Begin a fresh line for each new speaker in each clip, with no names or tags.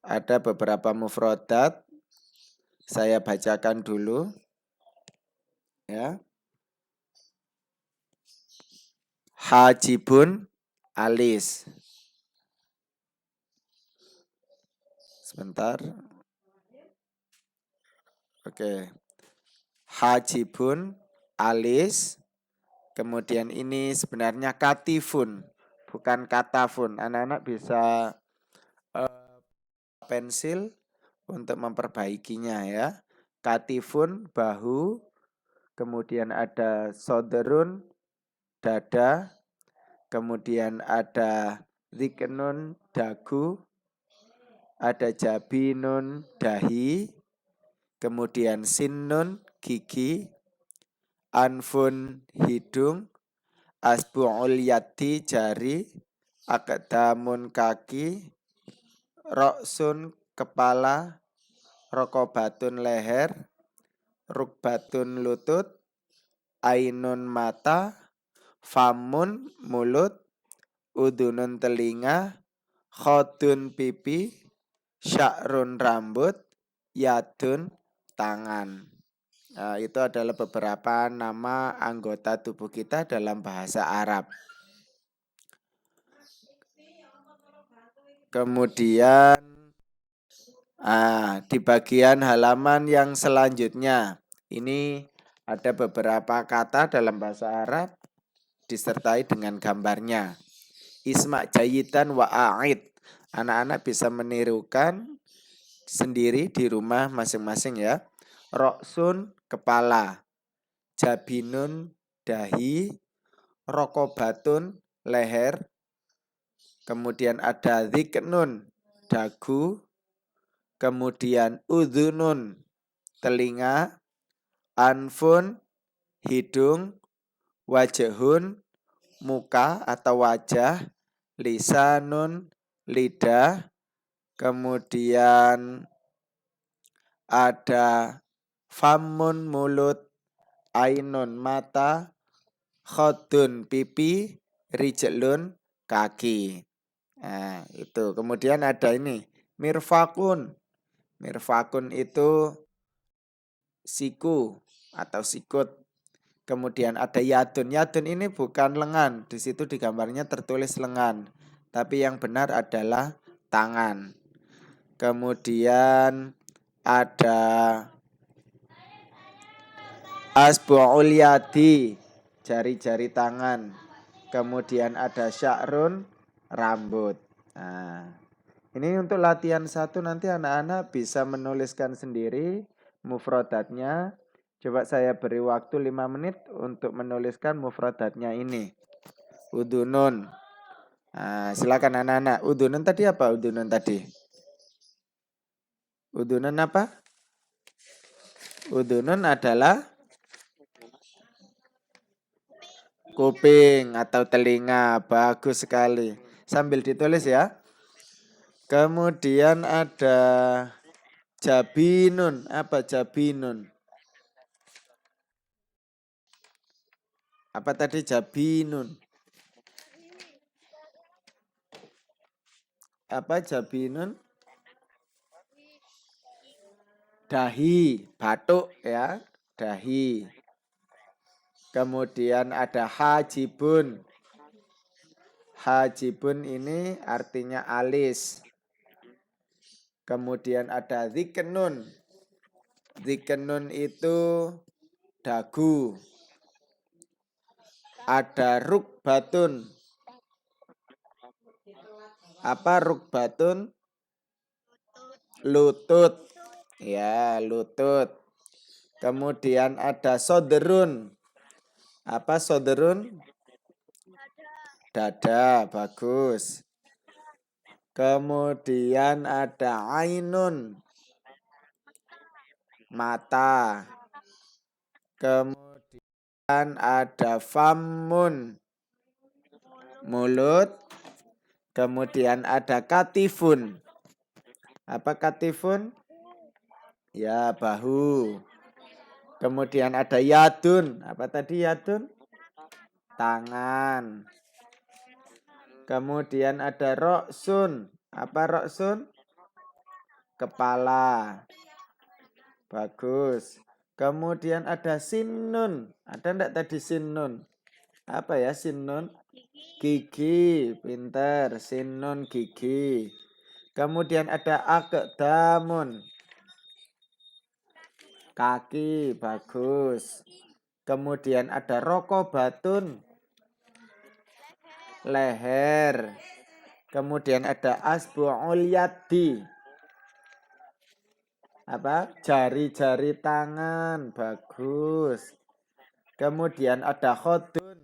ada beberapa mufrodat. Saya bacakan dulu. Ya. Hajibun, alis. Sebentar. Oke. Hajibun, alis. Kemudian ini sebenarnya katifun, bukan katafun. Anak-anak bisa pensil untuk memperbaikinya ya. Katifun, bahu. Kemudian ada soderun, dada. Kemudian ada ziknun, dagu. Ada jabinun, dahi. Kemudian sinnun, gigi. Anfun, hidung. Asbu'ul yati, jari. Akdamun, kaki. Roksun, kepala. Rokobatun, leher. Rukbatun, lutut. Ainun, mata. Famun, mulut. Udunun, telinga. Khodun, pipi. Sya'run, rambut. Yadun, tangan. Nah, itu adalah beberapa nama anggota tubuh kita dalam bahasa Arab. Kemudian di bagian halaman yang selanjutnya ini ada beberapa kata dalam bahasa Arab disertai dengan gambarnya. Isma' jayidan wa a'id. Anak-anak bisa menirukan sendiri di rumah masing-masing ya. Roksun, kepala. Jabinun, dahi. Rokobatun, leher. Kemudian ada ziknun, dagu. Kemudian udhunun, telinga. Anfun, hidung. Wajahun, muka atau wajah. Lisanun, lidah. Kemudian ada famun, mulut. Ainun, mata. Khodun, pipi. Rijlun, kaki. Nah, itu. Kemudian ada ini, mirfakun. Mirfakun itu siku atau sikut. Kemudian ada yadun. Yadun ini bukan lengan. Di situ di gambarnya tertulis lengan. Tapi yang benar adalah tangan. Kemudian ada asbu'ul yadi, jari-jari tangan. Kemudian ada sya'run, rambut. Nah, ini untuk latihan 1 nanti anak-anak bisa menuliskan sendiri mufrodatnya. Coba saya beri waktu 5 menit untuk menuliskan mufrodatnya ini. Udunun. Nah, silakan anak-anak. Udunun tadi apa? Udunun tadi. Udunun apa? Udunun adalah kuping atau telinga. Bagus sekali. Sambil ditulis ya. Kemudian ada jabinun. Apa jabinun? Apa tadi jabinun? Apa jabinun? Dahi, batuk ya, dahi. Kemudian ada hajibun. Hajibun ini artinya alis. Kemudian ada ziknun. Ziknun itu dagu. Ada rukbatun. Apa rukbatun? Lutut. Ya, lutut. Kemudian ada soderun. Apa soderun? Dada, bagus. Kemudian ada ainun, mata. Kemudian ada famun, mulut. Kemudian ada katifun. Apa katifun? Ya, bahu. Kemudian ada yadun. Apa tadi yadun? Tangan. Kemudian ada roksun. Apa roksun? kepala. Bagus. Kemudian ada sinun. Ada enggak tadi sinun? Apa ya sinun? Gigi. Pinter. Sinun gigi. Kemudian ada akdamun. Kaki. Bagus. Kemudian ada rokobatun. Leher. Kemudian ada asbu'ul yadi. Apa? Jari-jari tangan. Bagus. Kemudian ada khodun.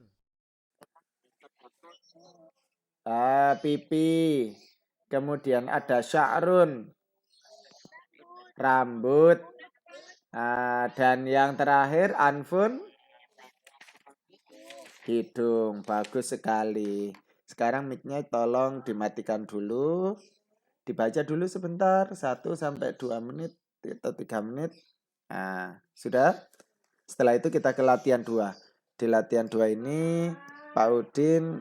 Pipi. Kemudian ada sya'run. Rambut. Dan yang terakhir anfun. Hidung. Bagus sekali. Sekarang mic-nya tolong dimatikan dulu. Dibaca dulu sebentar. 1 sampai 2 menit atau 3 menit. Sudah? Setelah itu kita ke latihan 2. Di latihan 2 ini Pak Udin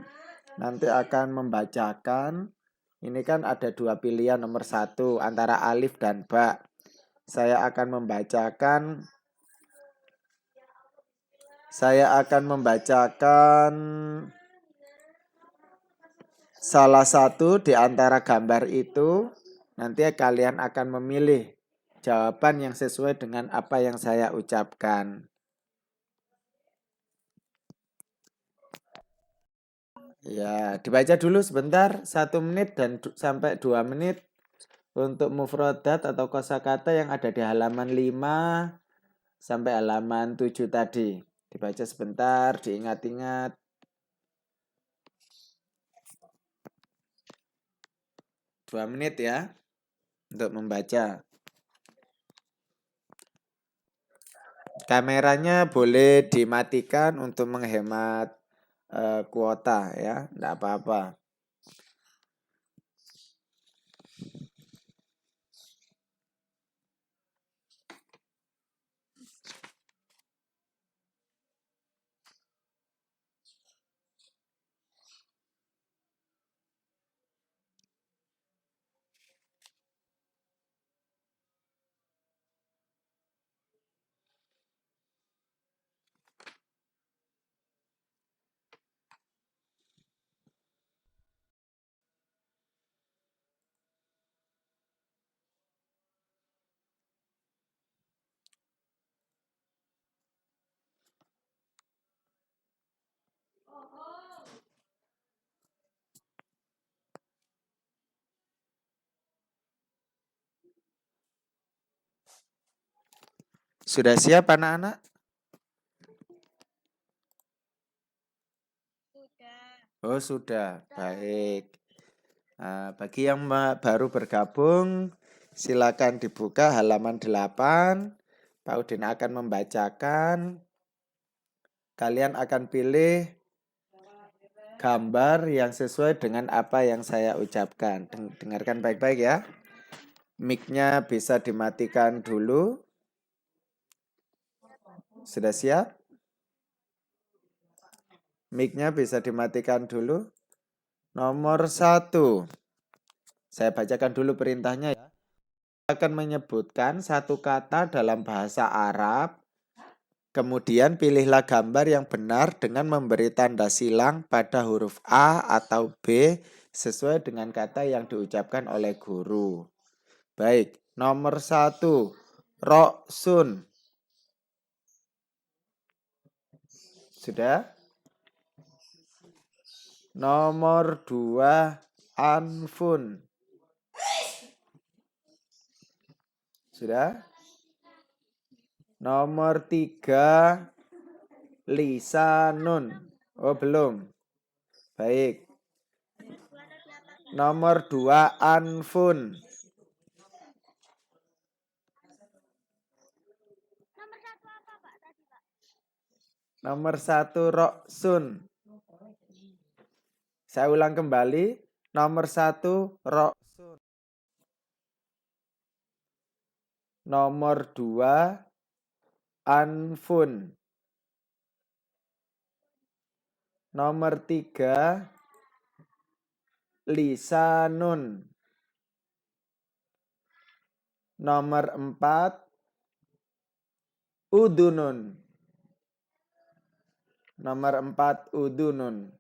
nanti akan membacakan. Ini kan ada 2 pilihan nomor 1 antara alif dan ba. Saya akan membacakan salah satu di antara gambar itu. Nanti kalian akan memilih jawaban yang sesuai dengan apa yang saya ucapkan. Ya, dibaca dulu sebentar, 1 menit dan sampai 2 menit untuk mufradat atau kosakata yang ada di halaman 5 sampai halaman 7 tadi. Dibaca sebentar, diingat-ingat. 2 menit ya untuk membaca. Kameranya boleh dimatikan untuk menghemat kuota ya, enggak apa-apa. Sudah siap anak-anak? Oh, sudah. Baik. Bagi yang baru bergabung, silakan dibuka halaman 8. Pak Udin akan membacakan. Kalian akan pilih gambar yang sesuai dengan apa yang saya ucapkan. Dengarkan baik-baik ya. Mic-nya bisa dimatikan dulu. Sudah siap? Mic-nya bisa dimatikan dulu. Nomor 1. Saya bacakan dulu perintahnya ya. Akan menyebutkan satu kata dalam bahasa Arab. Kemudian pilihlah gambar yang benar dengan memberi tanda silang pada huruf A atau B sesuai dengan kata yang diucapkan oleh guru. Baik, nomor 1, Roksun. Sudah? Nomor 2, Anfun. Sudah? Nomor 3, Lisanun. Oh, belum. Baik. Nomor 2, Anfun. Nomor 1, Roksun. Saya ulang kembali. Nomor 1, Roksun. Nomor 2, Anfun. Nomor 3, Lisanun. Nomor 4, udunun. Nomor 4, udunun.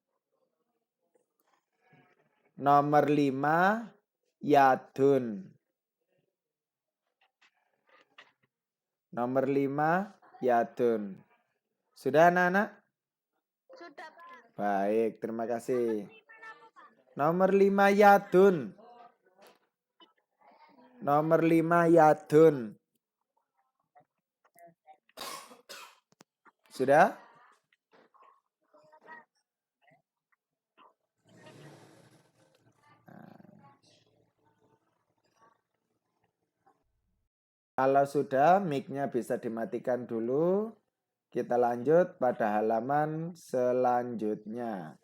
Nomor 5, yadun. Nomor 5, yadun. Sudah anak-anak?
Sudah, Pak.
Baik, terima kasih. Nomor 5, yadun. Nomor 5, yadun. Sudah? Kalau sudah, mic-nya bisa dimatikan dulu. Kita lanjut pada halaman selanjutnya.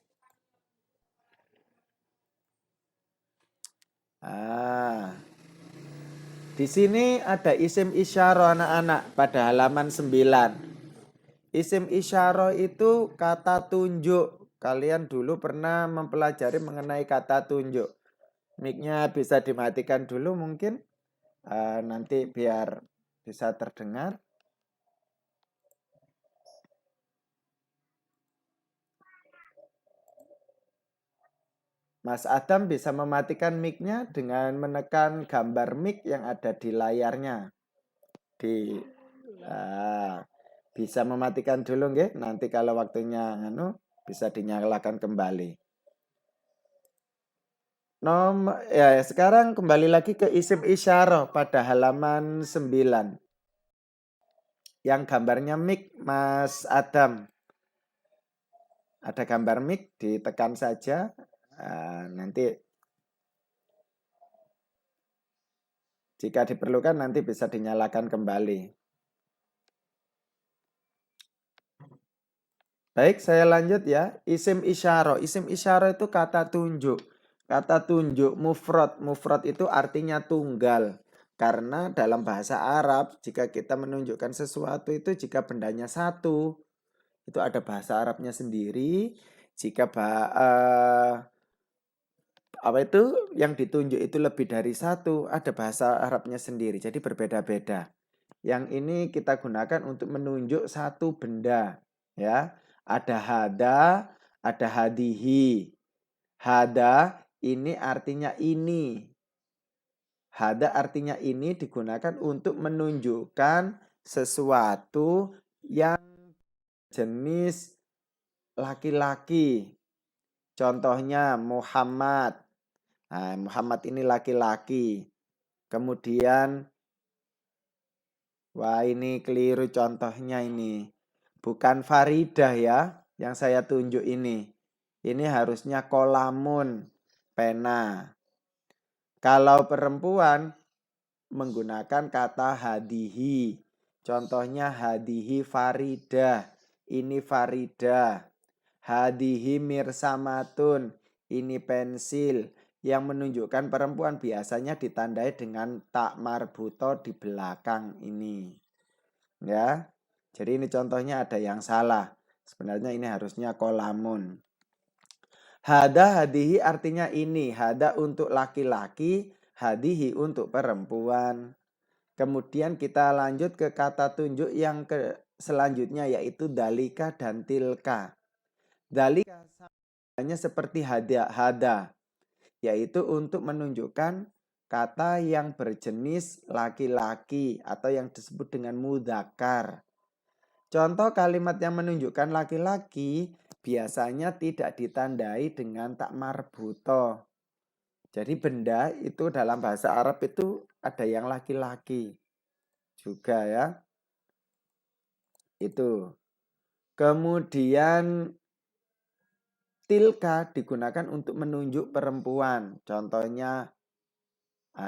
Di sini ada isim isyarah anak-anak pada halaman 9. Isim isyarah itu kata tunjuk. Kalian dulu pernah mempelajari mengenai kata tunjuk. Mic-nya bisa dimatikan dulu mungkin. Nanti biar bisa terdengar. Mas Adam bisa mematikan mic-nya dengan menekan gambar mic yang ada di layarnya. Bisa mematikan dulu nggih. Nanti kalau waktunya bisa dinyalakan kembali. Sekarang kembali lagi ke isim isyarah pada halaman 9. Yang gambarnya mic, Mas Adam. Ada gambar mic, ditekan saja. Nanti jika diperlukan nanti bisa dinyalakan kembali. Baik, saya lanjut ya. Isim isyarah. Isim isyarah itu kata tunjuk. Kata tunjuk mufrad. Mufrad itu artinya tunggal. Karena dalam bahasa Arab, jika kita menunjukkan sesuatu itu jika bendanya satu, itu ada bahasa Arabnya sendiri. Jika apa itu yang ditunjuk itu lebih dari satu, ada bahasa Arabnya sendiri. Jadi berbeda-beda. Yang ini kita gunakan untuk menunjuk satu benda, ya. Ada hada, ada hadihi. Hada ini artinya ini. Hada artinya ini digunakan untuk menunjukkan sesuatu yang jenis laki-laki. Contohnya Muhammad. Nah, Muhammad ini laki-laki. Kemudian, wah ini keliru contohnya ini. Bukan Faridah ya, yang saya tunjuk ini. Ini harusnya kolamun, pena. Kalau perempuan menggunakan kata hadihi. Contohnya hadihi Faridah. Ini Faridah. Hadihi mirsamatun. Ini pensil. Yang menunjukkan perempuan biasanya ditandai dengan tak marbuto di belakang ini. Ya. Jadi ini contohnya ada yang salah. Sebenarnya ini harusnya kolamun. Hada hadihi artinya ini. Hada untuk laki-laki, hadihi untuk perempuan. Kemudian kita lanjut ke kata tunjuk yang selanjutnya yaitu dalika dan tilka. Dalika hanya seperti hada, yaitu untuk menunjukkan kata yang berjenis laki-laki atau yang disebut dengan mudzakkar. Contoh kalimat yang menunjukkan laki-laki biasanya tidak ditandai dengan tak marbuto. Jadi benda itu dalam bahasa Arab itu ada yang laki-laki juga ya. Itu. Kemudian tilka digunakan untuk menunjuk perempuan. Contohnya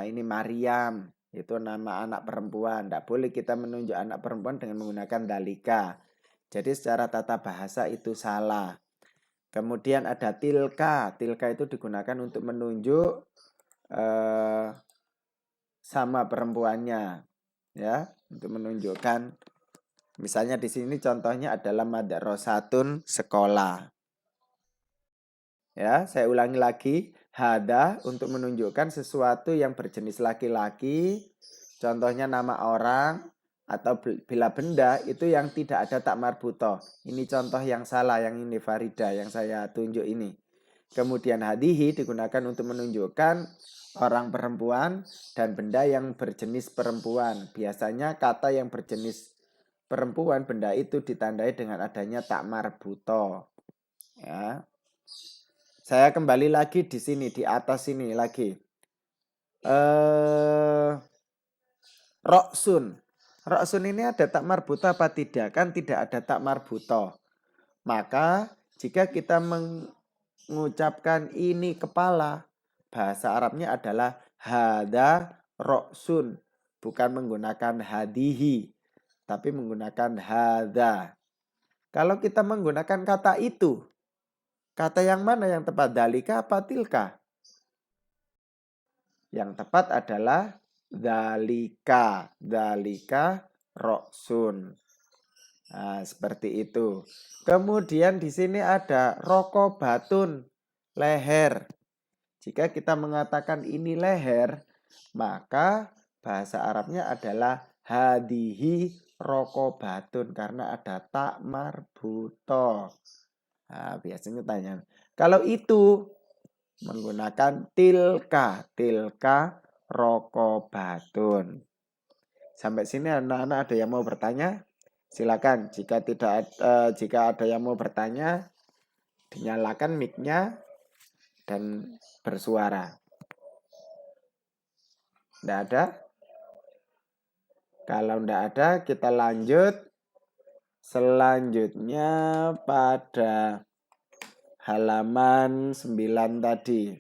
ini Maryam. Itu nama anak perempuan. Tidak boleh kita menunjuk anak perempuan dengan menggunakan dalika. Jadi secara tata bahasa itu salah. Kemudian ada tilka. Tilka itu digunakan untuk menunjuk sama perempuannya. Ya, untuk menunjukkan. Misalnya di sini contohnya adalah madrasatun, sekolah. Ya, saya ulangi lagi. Hada untuk menunjukkan sesuatu yang berjenis laki-laki. Contohnya nama orang atau bila benda itu yang tidak ada tak marbuto. Ini contoh yang salah, yang ini Farida yang saya tunjuk ini. Kemudian hadihi digunakan untuk menunjukkan orang perempuan dan benda yang berjenis perempuan. Biasanya kata yang berjenis perempuan benda itu ditandai dengan adanya tak marbuto. Ya. Saya kembali lagi di sini, di atas sini lagi. Roksun. Roksun ini ada tak marbuto apa tidak? Kan tidak ada tak marbuto. Maka jika kita mengucapkan ini kepala, bahasa Arabnya adalah hada roksun. Bukan menggunakan hadihi, tapi menggunakan hada. Kalau kita menggunakan kata itu, kata yang mana yang tepat? Dalika apa tilka? Yang tepat adalah dalika. Dalika roksun. Nah, seperti itu. Kemudian di sini ada rokobatun, leher. Jika kita mengatakan ini leher, maka bahasa Arabnya adalah hadihi rokobatun karena ada tak marbuto. Nah, biasanya tanya, kalau itu menggunakan tilka, tilka rokobatun. Sampai sini anak-anak ada yang mau bertanya? Silakan. Jika ada yang mau bertanya, dinyalakan mic-nya dan bersuara. Tidak ada? Kalau tidak ada, kita lanjut. Selanjutnya pada halaman 9 tadi.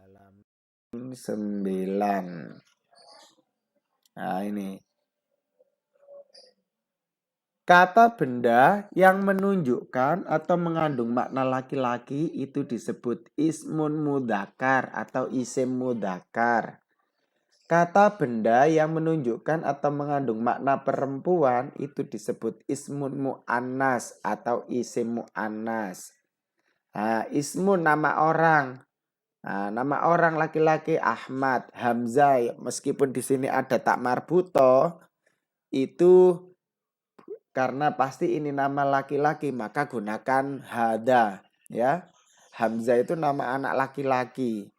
Halaman 9. Nah, ini. Kata benda yang menunjukkan atau mengandung makna laki-laki itu disebut ismun mudakar atau isim mudakar. Kata benda yang menunjukkan atau mengandung makna perempuan itu disebut ismun mu'annas atau isim mu'annas. Nah, ismun nama orang. Nah, nama orang laki-laki Ahmad, Hamzah, meskipun di sini ada tak marbuto, itu karena pasti ini nama laki-laki, maka gunakan hada, ya. Hamzah itu nama anak laki-laki,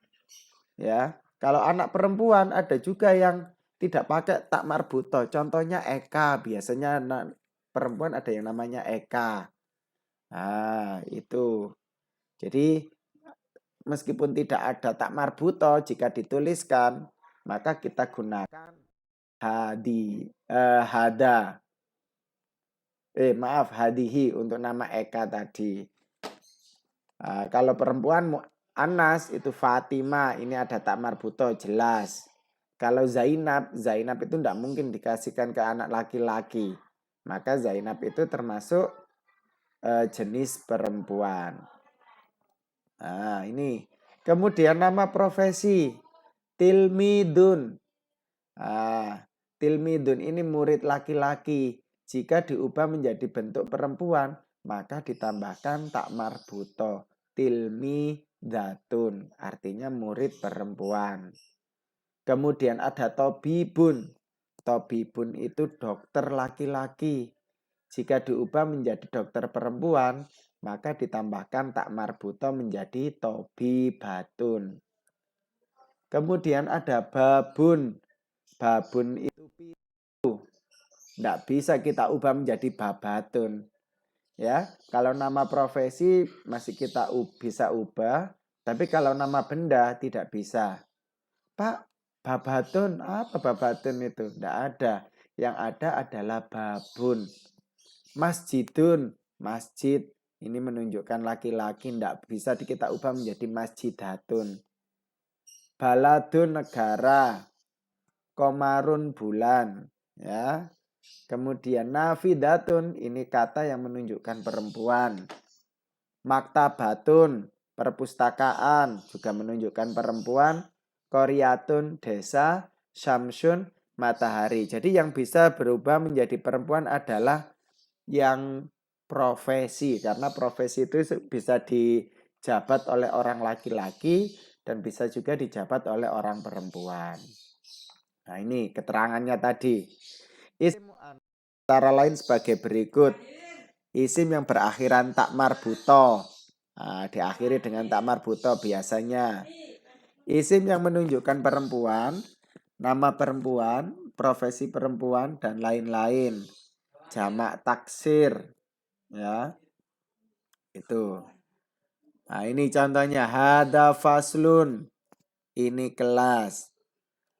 ya. Kalau anak perempuan ada juga yang tidak pakai tak marbuto. Contohnya Eka, biasanya anak perempuan ada yang namanya Eka. Nah, itu. Jadi meskipun tidak ada tak marbuto, jika dituliskan, maka kita gunakan hada. Maaf, hadihi untuk nama Eka tadi. Kalau perempuan Anas itu Fatima, ini ada tak marbuto jelas. Kalau Zainab itu tidak mungkin dikasihkan ke anak laki-laki. Maka Zainab itu termasuk jenis perempuan. Nah, ini. Kemudian nama profesi Tilmidun. Tilmidun ini murid laki-laki. Jika diubah menjadi bentuk perempuan, maka ditambahkan tak marbuto. Tilmidatun, artinya murid perempuan. Kemudian ada tobibun. Tobibun itu dokter laki-laki. Jika diubah menjadi dokter perempuan, maka ditambahkan tak marbuto menjadi tobibatun. Kemudian ada babun. Babun itu pintu. Tidak bisa kita ubah menjadi babatun. Ya, kalau nama profesi masih kita bisa ubah, tapi kalau nama benda tidak bisa. Pak, babatun, apa babatun itu? Tidak ada. Yang ada adalah babun. Masjidun, masjid. Ini menunjukkan laki-laki, tidak bisa kita ubah menjadi masjidatun. Baladun, negara. Komarun, bulan. Ya. Kemudian nafidatun, ini kata yang menunjukkan perempuan. Maktabatun, perpustakaan, juga menunjukkan perempuan. Koryatun, desa. Syamsun, matahari. Jadi yang bisa berubah menjadi perempuan adalah yang profesi. Karena profesi itu bisa dijabat oleh orang laki-laki dan bisa juga dijabat oleh orang perempuan. Nah, ini keterangannya tadi. Isim antara lain sebagai berikut. Isim yang berakhiran tak marbuto. Nah, diakhiri dengan tak marbuto biasanya. Isim yang menunjukkan perempuan, nama perempuan, profesi perempuan, dan lain-lain. Jamak taksir. Ya, itu. Nah, ini contohnya. Hada faslun. Ini kelas.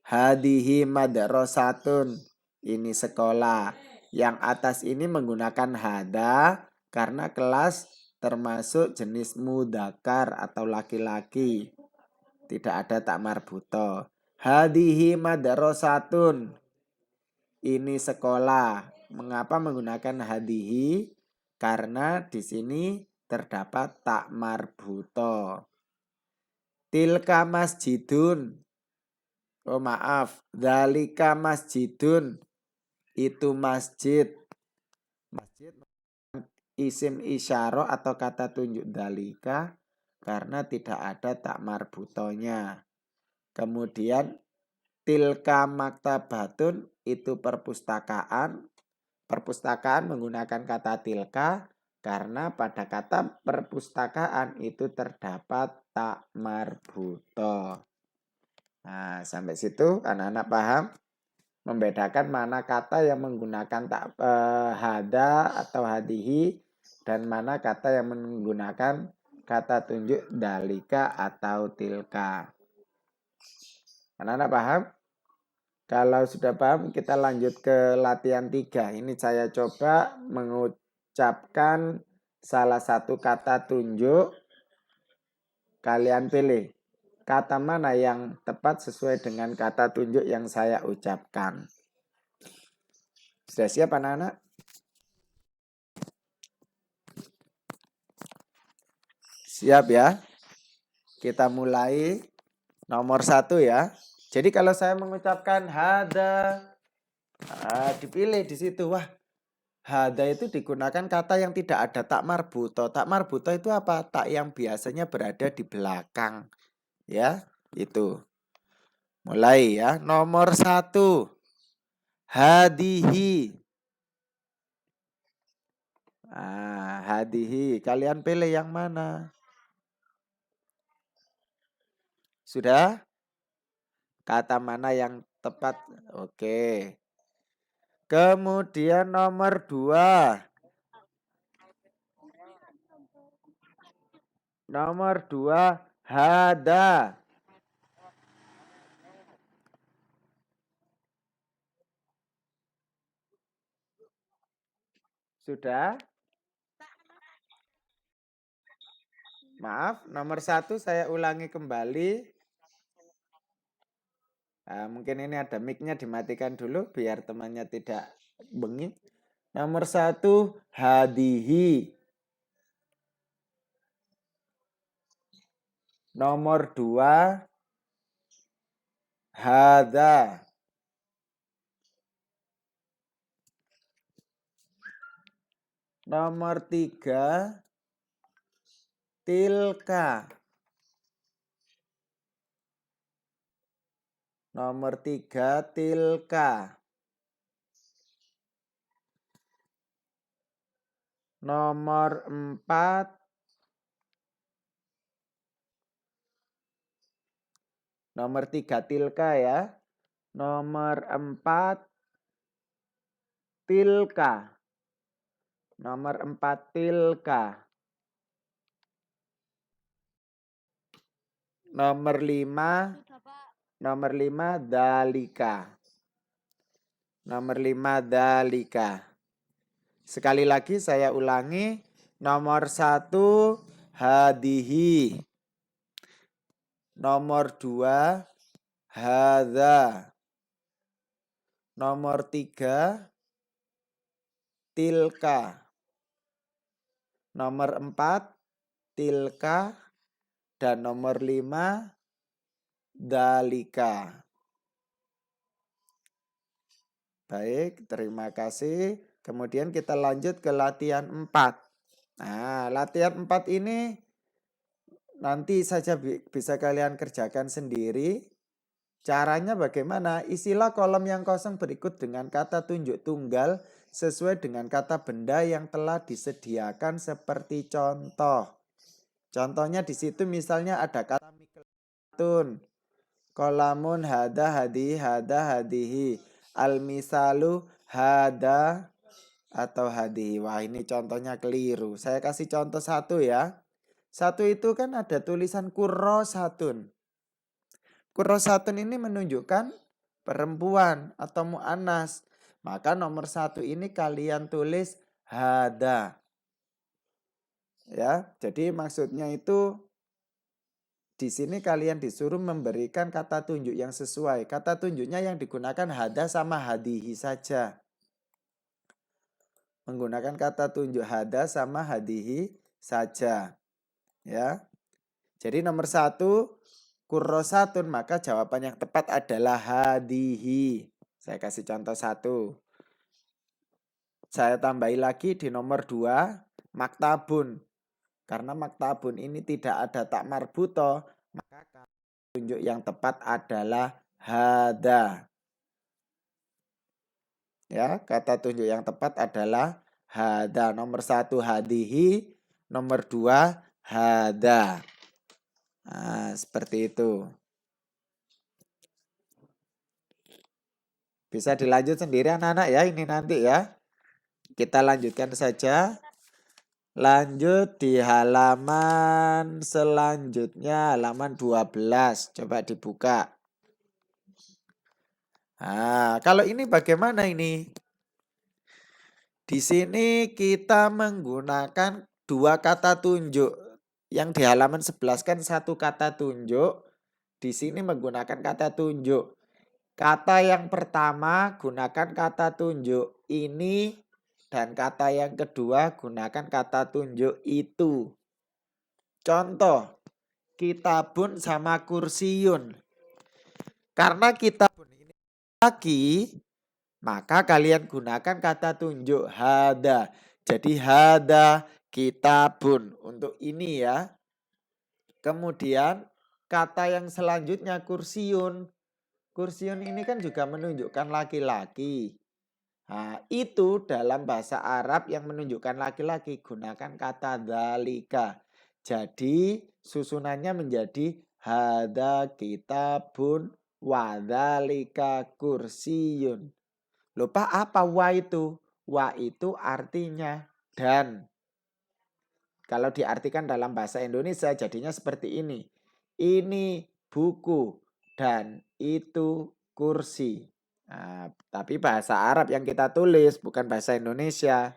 Hadihi madrasatun. Ini sekolah. Yang atas ini menggunakan hada karena kelas termasuk jenis mudakar atau laki-laki. Tidak ada tak marbuto. Hadihi madrasatun. Ini sekolah. Mengapa menggunakan hadihi? Karena di sini terdapat tak marbuto. Tilka masjidun. Oh maaf, dzalika masjidun. Itu masjid. Masjid isim isyarah atau kata tunjuk dzalika karena tidak ada tak marbutonya. Kemudian tilka maktabatun itu perpustakaan. Perpustakaan menggunakan kata tilka karena pada kata perpustakaan itu terdapat tak marbuto. Nah, sampai situ anak-anak paham? Membedakan mana kata yang menggunakan tak hada atau hadihi dan mana kata yang menggunakan kata tunjuk dalika atau tilka. Anak-anak paham? Kalau sudah paham, kita lanjut ke latihan 3. Ini saya coba mengucapkan salah satu kata tunjuk. Kalian pilih kata mana yang tepat sesuai dengan kata tunjuk yang saya ucapkan. Sudah siap anak-anak? Siap ya? Kita mulai nomor 1 ya. Jadi kalau saya mengucapkan hada, dipilih di situ. Wah, hada itu digunakan kata yang tidak ada tak marbuto. Tak marbuto itu apa? Tak yang biasanya berada di belakang. Ya, itu. Mulai ya. Nomor 1. Hadihi. Hadihi. Kalian pilih yang mana? Sudah? Kata mana yang tepat? Oke. Kemudian nomor 2. Nomor 2. Hada. Sudah? Maaf, nomor 1 saya ulangi kembali. Mungkin ini ada mic-nya dimatikan dulu biar temannya tidak bengik. Nomor 1, hadihi. Nomor 2, hada. Nomor 3, tilka. Nomor 3, tilka. Nomor 4, nomor 3 tilka ya. Nomor 4, tilka. Nomor 4, tilka. Nomor 5, nomor 5, dalika. Nomor 5, dalika. Sekali lagi saya ulangi. Nomor 1, hadihi. Nomor 2, hadza. Nomor 3, tilka. Nomor 4, tilka. Dan nomor 5, dalika. Baik, terima kasih. Kemudian kita lanjut ke latihan 4. Nah, latihan 4 ini nanti saja bisa kalian kerjakan sendiri. Caranya bagaimana? Isilah kolom yang kosong berikut dengan kata tunjuk tunggal sesuai dengan kata benda yang telah disediakan seperti contoh. Contohnya di situ misalnya ada kata miklatun, kolamun hada hadihi, al misalu hada atau hadihi. Wah, ini contohnya keliru. Saya kasih contoh satu ya. Satu itu kan ada tulisan kurrosatun. Kurrosatun ini menunjukkan perempuan atau mu'annas. Maka nomor satu ini kalian tulis hada. Ya, jadi maksudnya itu di sini kalian disuruh memberikan kata tunjuk yang sesuai. Kata tunjuknya yang digunakan hada sama hadihi saja. Menggunakan kata tunjuk hada sama hadihi saja. Ya. Jadi nomor satu kurrosatun, maka jawaban yang tepat adalah hadihi. Saya kasih contoh satu. Saya tambahi lagi di nomor dua maktabun. Karena maktabun ini tidak ada tak marbuto, maka kata tunjuk yang tepat adalah hada. Ya, kata tunjuk yang tepat adalah hada. Nomor satu hadihi, nomor dua hada. Nah, seperti itu. Bisa dilanjut sendiri anak-anak ya ini nanti ya. Kita lanjutkan saja. Lanjut di halaman selanjutnya, halaman 12. Coba dibuka. Nah, kalau ini bagaimana ini? Di sini kita menggunakan dua kata tunjuk. Yang di halaman 11 kan satu kata tunjuk. Di sini menggunakan kata tunjuk. Kata yang pertama gunakan kata tunjuk ini, dan kata yang kedua gunakan kata tunjuk itu. Contoh, kitabun sama kursiyun. Karena kitabun ini lagi, maka kalian gunakan kata tunjuk hada. Jadi hada kitabun untuk ini ya. Kemudian kata yang selanjutnya kursiyun. Kursiyun ini kan juga menunjukkan laki-laki. Nah, itu dalam bahasa Arab yang menunjukkan laki-laki gunakan kata dzalika. Jadi susunannya menjadi hada kitabun wa dzalika kursiyun. Lupa apa wa itu? Wa itu artinya dan. Kalau diartikan dalam bahasa Indonesia jadinya seperti ini. Ini buku dan itu kursi. Nah, tapi bahasa Arab yang kita tulis bukan bahasa Indonesia.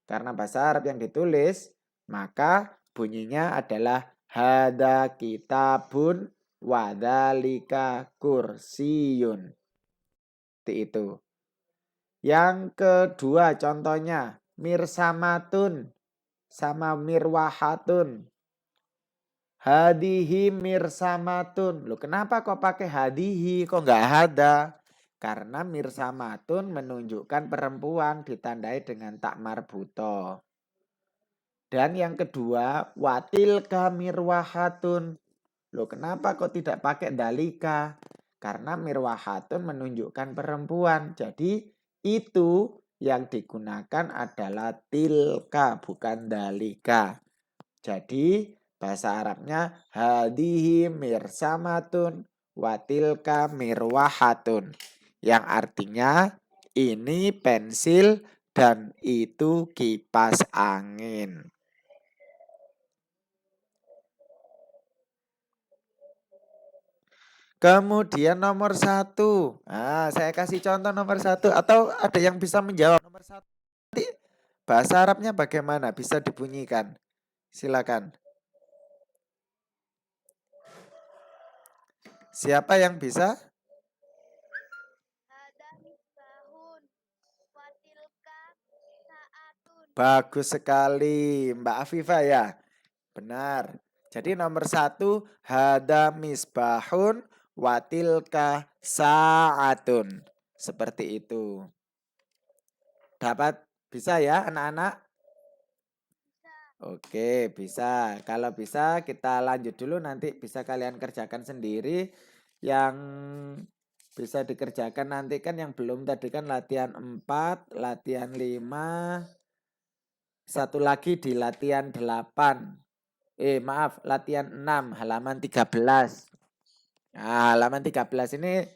Karena bahasa Arab yang ditulis maka bunyinya adalah hada kitabun wadhalika kursiyun. Seperti itu. Yang kedua contohnya mirsamatun sama mirwahatun. Hadihi mirsamatun. Loh, kenapa kok pakai hadihi? Kok nggak hada? Karena mirsamatun menunjukkan perempuan ditandai dengan tak marbuto. Dan yang kedua, watilka mirwahatun. Loh, kenapa kok tidak pakai dalika? Karena mirwahatun menunjukkan perempuan. Jadi itu yang digunakan adalah tilka, bukan dalika. Jadi bahasa Arabnya hadihi mirsamatun watilka mirwahatun. Yang artinya ini pensil dan itu kipas angin. Kemudian nomor satu. Nah, saya kasih contoh nomor satu. Atau ada yang bisa menjawab nomor satu. Nanti bahasa Arabnya bagaimana? Bisa dibunyikan. Silakan. Siapa yang bisa?
Hada misbahun. Watilka saatun.
Bagus sekali, Mbak Afifah ya. Benar. Jadi nomor satu, hada misbahun watilka saatun. Seperti itu. Dapat bisa ya anak-anak? Oke, bisa. Kalau bisa kita lanjut dulu, nanti bisa kalian kerjakan sendiri. Yang bisa dikerjakan nanti kan yang belum tadi kan latihan 4, latihan 5, satu lagi di latihan 8. Maaf, latihan 6, halaman 13. Nah, halaman 13 ini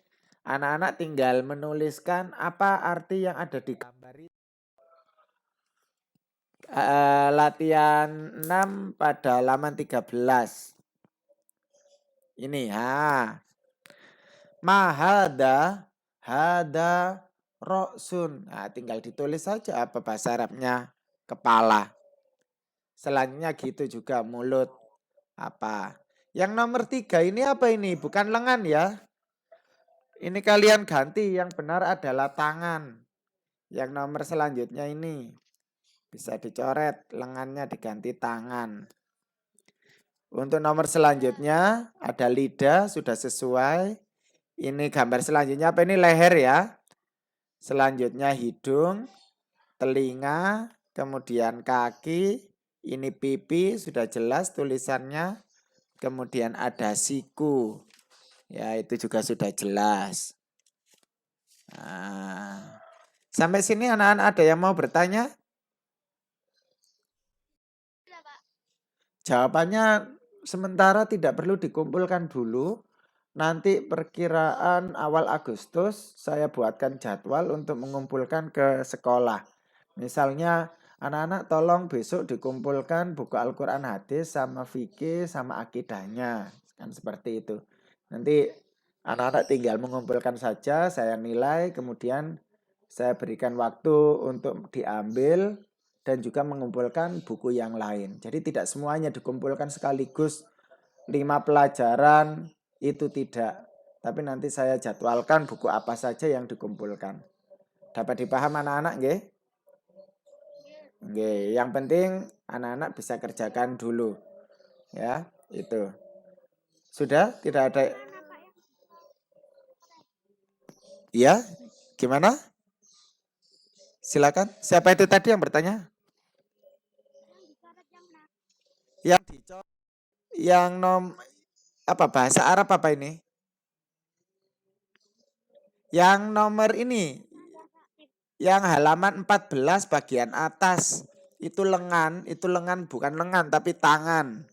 anak-anak tinggal menuliskan apa arti yang ada di gambar itu. Latihan 6 pada halaman 13. Ini, mahada, hada, roksun. Nah, tinggal ditulis saja apa bahasa Arabnya kepala. Selanjutnya gitu juga mulut. Apa? Yang nomor 3 ini apa ini? Bukan lengan ya. Ini kalian ganti, yang benar adalah tangan. Yang nomor selanjutnya ini bisa dicoret, lengannya diganti tangan. Untuk nomor selanjutnya ada lidah, sudah sesuai. Ini gambar selanjutnya apa ini? Leher ya. Selanjutnya hidung, telinga, kemudian kaki. Ini pipi, sudah jelas tulisannya. Kemudian ada siku. Ya, itu juga sudah jelas. Nah, sampai sini anak-anak ada yang mau bertanya?
Tidak, Pak.
Jawabannya sementara tidak perlu dikumpulkan dulu. Nanti perkiraan awal Agustus saya buatkan jadwal untuk mengumpulkan ke sekolah. Misalnya anak-anak tolong besok dikumpulkan buku Al-Quran hadis sama fikih sama akidahnya. Kan seperti itu. Nanti anak-anak tinggal mengumpulkan saja, saya nilai, kemudian saya berikan waktu untuk diambil dan juga mengumpulkan buku yang lain. Jadi tidak semuanya dikumpulkan sekaligus 5 pelajaran, itu tidak. Tapi nanti saya jadwalkan buku apa saja yang dikumpulkan. Dapat dipaham anak-anak nggih? Nggih, yang penting anak-anak bisa kerjakan dulu. Ya, itu. Sudah? Tidak ada. Iya? Gimana? Silakan. Siapa itu tadi yang bertanya? Yang dicoret, yang apa bahasa Arab apa ini? Yang nomor ini, yang halaman 14 bagian atas. Itu lengan bukan lengan tapi tangan.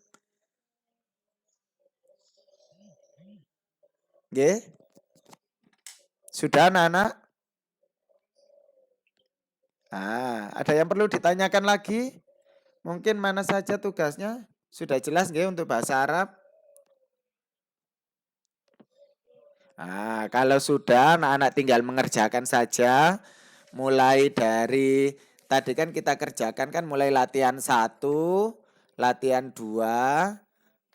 Oke? Sudah anak-anak? Ada yang perlu ditanyakan lagi? Mungkin mana saja tugasnya? Sudah jelas nggih untuk bahasa Arab? Kalau sudah anak-anak tinggal mengerjakan saja. Mulai dari tadi kan kita kerjakan kan mulai latihan 1, latihan 2,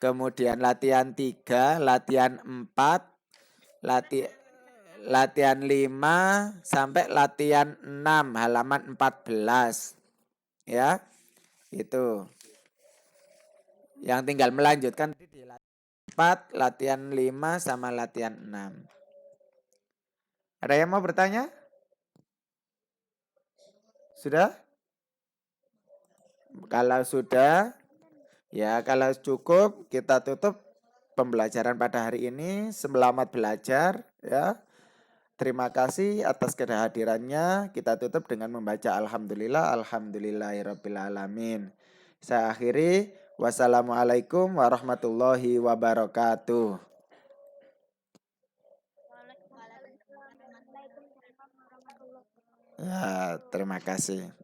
kemudian latihan 3, latihan 4, latihan 5 sampai latihan 6 halaman 14. Ya, itu. Yang tinggal melanjutkan di latihan 4, latihan 5 sama latihan 6. Ada yang mau bertanya? Sudah? Kalau sudah, ya kalau cukup kita tutup pembelajaran pada hari ini. Selamat belajar ya. Terima kasih atas kehadirannya. Kita tutup dengan membaca alhamdulillah, alhamdulillahirabbil alamin. Saya akhiri, wassalamualaikum warahmatullahi wabarakatuh.
Waalaikumsalam warahmatullahi wabarakatuh.
Ya, terima kasih.